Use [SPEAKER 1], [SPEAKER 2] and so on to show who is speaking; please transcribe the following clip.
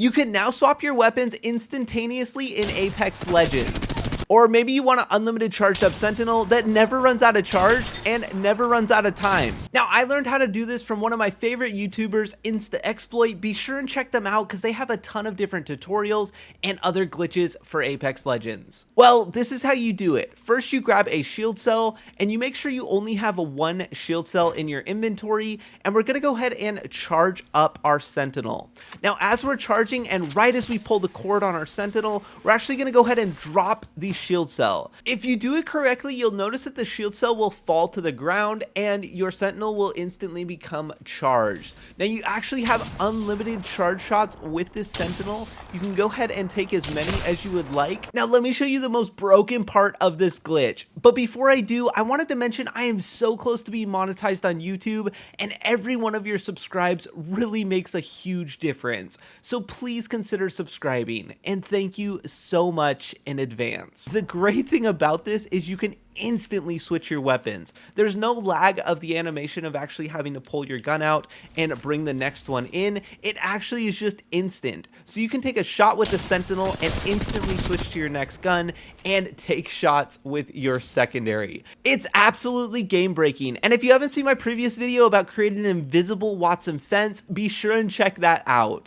[SPEAKER 1] You can now swap your weapons instantaneously in Apex Legends. Or maybe you want an unlimited charged up Sentinel that never runs out of charge and never runs out of time. Now, I learned how to do this from one of my favorite YouTubers, InstaExploit. Be sure and check them out because they have a ton of different tutorials and other glitches for Apex Legends. Well, this is how you do it. First, you grab a shield cell and you make sure you only have one shield cell in your inventory, and we're gonna go ahead and charge up our Sentinel. Now, as we're charging and right as we pull the cord on our Sentinel, we're actually gonna go ahead and drop the shield cell. If you do it correctly, you'll notice that the shield cell will fall to the ground and your Sentinel will instantly become charged. Now, you actually have unlimited charge shots with this Sentinel. You can go ahead and take as many as you would like. Now, let me show you the most broken part of this glitch. But before I do, I wanted to mention I am so close to being monetized on YouTube, and every one of your subscribes really makes a huge difference. So please consider subscribing, and thank you so much in advance. The great thing about this is you can instantly switch your weapons. There's no lag of the animation of actually having to pull your gun out and bring the next one in. It actually is just instant. So you can take a shot with the Sentinel and instantly switch to your next gun and take shots with your secondary. It's absolutely game breaking. And if you haven't seen my previous video about creating an invisible Watson fence, be sure and check that out.